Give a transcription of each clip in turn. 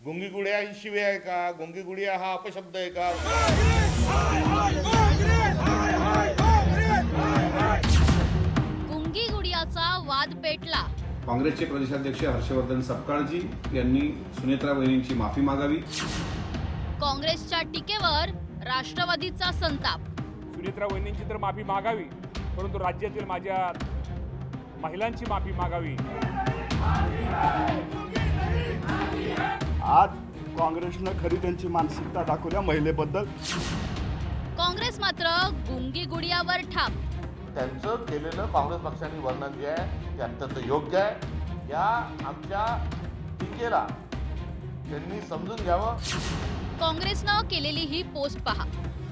गुंगी गुडिया ही शिवी आहे का? गुंगी गुडिया हा अपशब्द आहे का? गुंगी गुडियाचा वाद पेटला. काँग्रेसचे प्रदेशाध्यक्ष हर्षवर्धन सपकाळजी यांनी सुनेत्रा वहिनींची माफी मागावी. काँग्रेसच्या टीकेवर राष्ट्रवादीचा संताप. सुनेत्रा वहिनींची तर माफी मागावी, परंतु राज्यातील माझ्या महिलांची माफी मागावी. आज काँग्रेसनं खरी त्यांची मानसिकता दाखवल्या महिलेबद्दल. काँग्रेस मात्र गुंगी गुडियावर ठाम. त्यांचं केलेलं काँग्रेस पक्षाने वर्णन जे आहे ते अत्यंत योग्य आहे. या आमच्या टीकेला त्यांनी समजून घ्यावं. काँग्रेसनं केलेली ही पोस्ट पहा.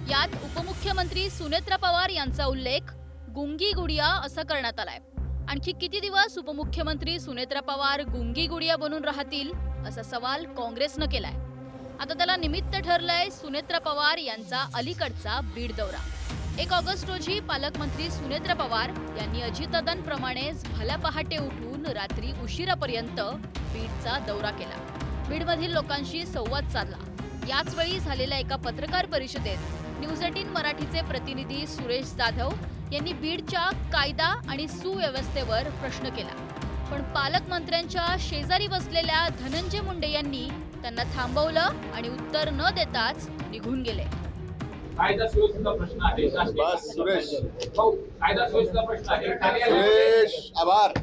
यात उपमुख्यमंत्री सुनेत्रा पवार यांचा उल्लेख गुंगी गुडिया असं करण्यात आलाय. आणखी किती दिवस उपमुख्यमंत्री सुनेत्रा पवार गुंगी गुडिया बनून राहतील असा सवाल काँग्रेसनं केलाय. आता त्याला निमित्त ठरलंय सुनेत्रा पवार यांचा अलीकडचा बीड दौरा. 1 ऑगस्ट रोजी पालकमंत्री सुनेत्रा पवार यांनी अजितदादांप्रमाणेच भल्या पहाटे उठून रात्री उशिरापर्यंत बीडचा दौरा केला. बीडमधील लोकांशी संवाद साधला. याच वेळी झालेल्या एका पत्रकार परिषदेत न्यूज 18 मराठीचे प्रतिनिधी सुरेश जाधव यांनी बीडच्या कायदा आणि सुव्यवस्थेवर प्रश्न केला. पण पालकमंत्र्यांच्या शेजारी बसलेल्या धनंजय मुंडे यांनी त्यांना थांबवलं आणि उत्तर न देताच निघून गेले. कायदा सुव्यवस्थेचा प्रश्न आहे. बस सुरेश, कायदा सुव्यवस्थेचा प्रश्न आहे. सुरेश आभार.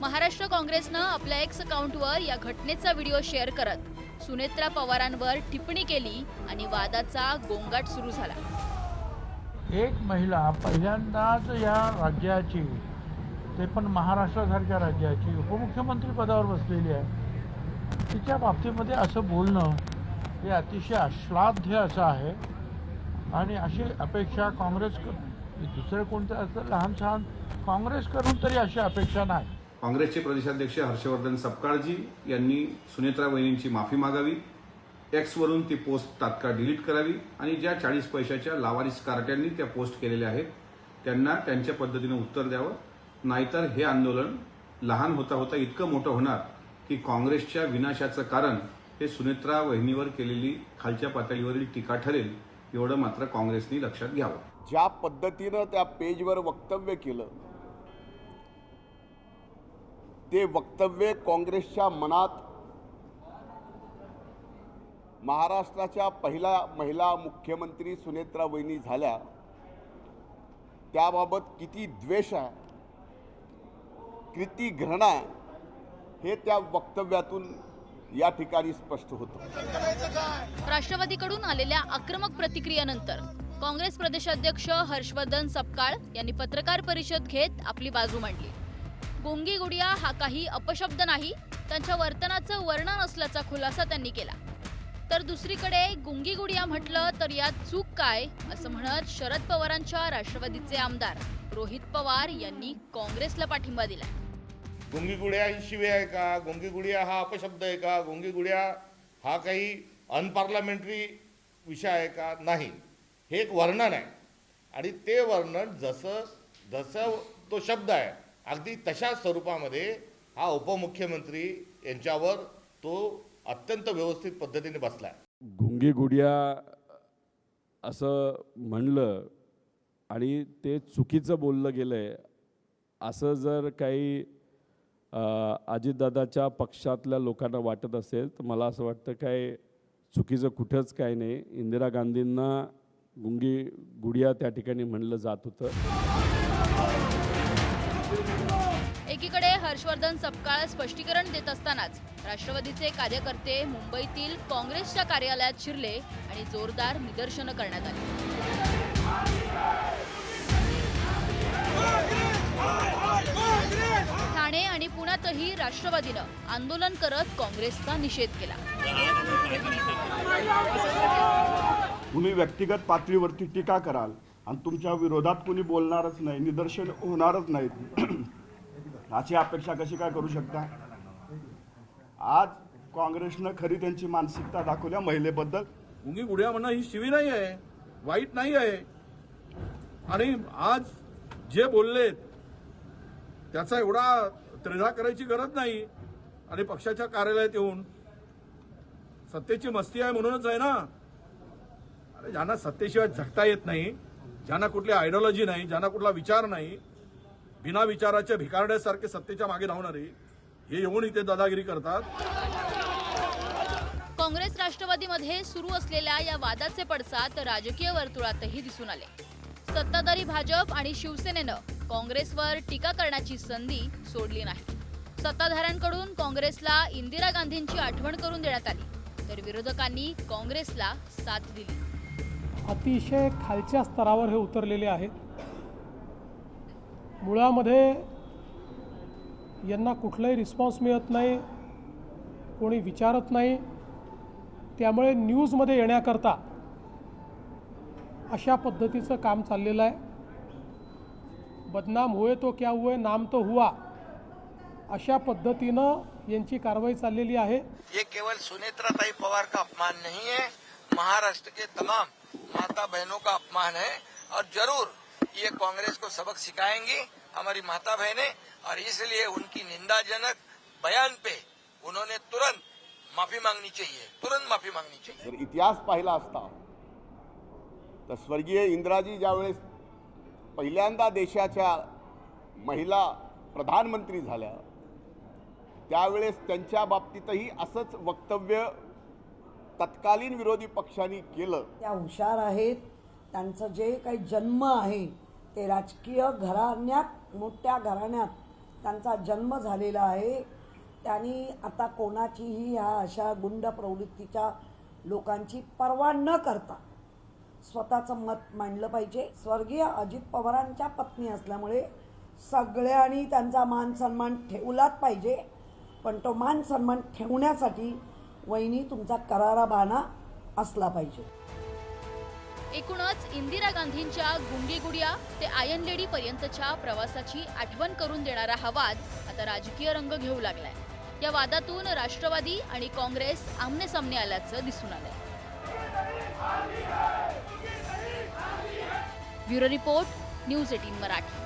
महाराष्ट्र काँग्रेसनं आपल्या एक्स अकाउंटवर या घटनेचा व्हिडिओ शेअर करत सुनेत्रा पवारांवर टिप्पणी केली आणि वादाचा गोंगाट सुरू झाला. एक महिला पहिल्यांदाच या राज्याची, ते पण महाराष्ट्रासारख्या राज्याची उपमुख्यमंत्री पदावर बसलेली आहे. तिच्या बाबतीमध्ये असं बोलणं हे अतिशय अश्लाघ्य असं आहे. आणि अशी अपेक्षा काँग्रेस, दुसरं कोणतं असं लहान सहान काँग्रेस करून तरी अशी अपेक्षा नाही. काँग्रेसचे प्रदेशाध्यक्ष हर्षवर्धन सपकाळजी यांनी सुनेत्रा वहिनींची माफी मागावी. एक्सवरून ती पोस्ट तात्काळ डिलीट करावी आणि ज्या 40 पैशाच्या लावारिस कार्ट्यांनी त्या पोस्ट केलेल्या आहेत त्यांना त्यांच्या पद्धतीने उत्तर द्यावं. नाहीतर हे आंदोलन लहान होता होता इतकं मोठं होणार की काँग्रेसच्या विनाशाचं कारण हे सुनेत्रा वहिनीवर केलेली खालच्या पातळीवरील टीका ठरेल, एवढं मात्र काँग्रेसने लक्षात घ्यावं. ज्या पद्धतीनं त्या पेजवर वक्तव्य केलं ते वक्तव्य काँग्रेसच्या मनात महाराष्ट्राच्या पहिल्या महिला मुख्यमंत्री सुनेत्रा वहिनी झाल्या त्याबाबत किती द्वेष आहे, किती घृणा आहे हे त्या वक्तव्यातून या ठिकाणी स्पष्ट होतं. राष्ट्रवादीकडून आलेल्या आक्रमक प्रतिक्रियेनंतर काँग्रेस प्रदेशाध्यक्ष हर्षवर्धन सपकाळ यांनी पत्रकार परिषद घेत आपली बाजू मांडली. गुंगी गुडिया हा काही अपशब्द नाही, त्यांच्या वर्तनाचं वर्णन असल्याचा खुलासा त्यांनी केला. तर दुसरीकडे गुंगी गुडिया म्हटलं तर यात चूक काय असं म्हणत शरद पवारांच्या राष्ट्रवादीचे आमदार रोहित पवार यांनी काँग्रेसला पाठिंबा दिला. गुंगी गुडिया ही शिवी आहे का? गुंगी गुडिया हा अपशब्द आहे का? गुंगी गुडिया हा काही अनपार्लमेंटरी विषय आहे का? नाही, हे एक वर्णन आहे आणि ते वर्णन जसं तो शब्द आहे अगदी तशा स्वरूपामध्ये हा उपमुख्यमंत्री यांच्यावर तो अत्यंत व्यवस्थित पद्धतीने बसलाय. गुंगी गुडिया असं म्हणलं आणि ते चुकीचं बोललं गेलंय असं जर काही अजितदादाच्या पक्षातल्या लोकांना वाटत असेल तर मला असं वाटतं काय चुकीचं कुठंच काय नाही. इंदिरा गांधींना गुंगी गुडिया त्या ठिकाणी म्हणलं जात होतं. एकीकडे हर्षवर्धन सपकाळ स्पष्टीकरण देत असतानाच राष्ट्रवादीचे कार्यकर्ते मुंबईतील काँग्रेसच्या कार्यालयात शिरले आणि जोरदार निदर्शनं करण्यात आली. ठाणे आणि पुण्यातही राष्ट्रवादीनं आंदोलन करत काँग्रेसचा निषेध केला. तुम्ही व्यक्तिगत पातळीवरती टीका कराल आणि तुमच्या विरोधात कोणी बोलणारच नाही, निदर्शन होणारच नाहीत अशी अपेक्षा कशी काय करू शकता? आज काँग्रेसनं खरी त्यांची मानसिकता दाखवल्या महिलेबद्दल. गुंगी गुडिया म्हणणं ही शिवी नाही आहे, वाईट नाही आहे. आणि आज जे बोललेत त्याचा एवढा त्रिधा करायची गरज नाही. आणि पक्षाच्या कार्यालयात येऊन सत्तेची मस्ती आहे म्हणूनच आहे ना. अरे ज्यांना सत्तेशिवाय जगता येत नाही, ज्यांना कुठली आयडिओलॉजी नाही, ज्यांना कुठला विचार नाही, बिना विचाराच्या भिकारड्यासारखे सत्तेच्या मागे धावणारे हे येऊन इथे दादागिरी करतात. काँग्रेस राष्ट्रवादीमध्ये सुरू असलेल्या या वादाचे पडसाद राजकीय वर्तुळातही दिसून आले. सत्ताधारी भाजप आणि शिवसेनेनं काँग्रेसवर टीका करण्याची संधी सोडली नाही. सत्ताधाऱ्यांकडून काँग्रेसला इंदिरा गांधींची आठवण करून देण्यात आली, तर विरोधकांनी काँग्रेसला साथ दिली. अतिशय खालच्या स्तरावर हे उतरलेले आहेत. मुळामध्ये यांना कुठलाही रिस्पॉन्स मिळत नाही, कोणी विचारत नाही. त्यामुळे न्यूजमध्ये येण्याकरता अशा पद्धतीचं काम चाललेलं आहे. बदनाम हुए तो क्या हुए, नाम तो हुआ, अशा पद्धतीनं यांची कारवाई चाललेली आहे. ये केवल सुनेत्राताई पवार का अपमान नहीं है, महाराष्ट्र के तमाम माता बहनों का अपमान है. और जरूर ये कांग्रेस को सबक सिखाएंगी हमारी माता बहनें, और इसलिए उनकी निंदाजनक बयान पे उन्होंने तुरंत माफी मांगनी चाहिए, तुरंत माफी मांगनी चाहिए. जर इतिहास पाहिला असता तर स्वर्गीय इंदिराजी ज्यावेळेस पहिल्यांदा देशाच्या महिला प्रधानमंत्री झाल्या त्यावेळेस त्यांच्या बाबतीतही असंच वक्तव्य तत्कालीन विरोधी पक्षांनी केलं. त्या हुशार आहेत. त्यांचं जे काही जन्म आहे ते राजकीय घराण्यात, मोठ्या घराण्यात त्यांचा जन्म झालेला आहे. त्यांनी आता कोणाचीही ह्या अशा गुंड प्रवृत्तीच्या लोकांची पर्वा न करता स्वतःचं मत मांडलं पाहिजे. स्वर्गीय अजित पवारांच्या पत्नी असल्यामुळे सगळ्यांनी त्यांचा मान सन्मान ठेवलाच पाहिजे. पण तो मान सन्मान ठेवण्यासाठी वहिनी तुमचा करारा बाणा असला पाहिजे. एकूणच इंदिरा गांधींच्या गुंगी गुडिया ते आयर्न लेडी पर्यंतच्या प्रवासाची आठवण करून देणारा हा वाद आता राजकीय रंग घेऊ लागलाय. या वादातून राष्ट्रवादी आणि काँग्रेस आमने सामने आल्याचं दिसून आलंय. Bureau report, news 18 Marathi.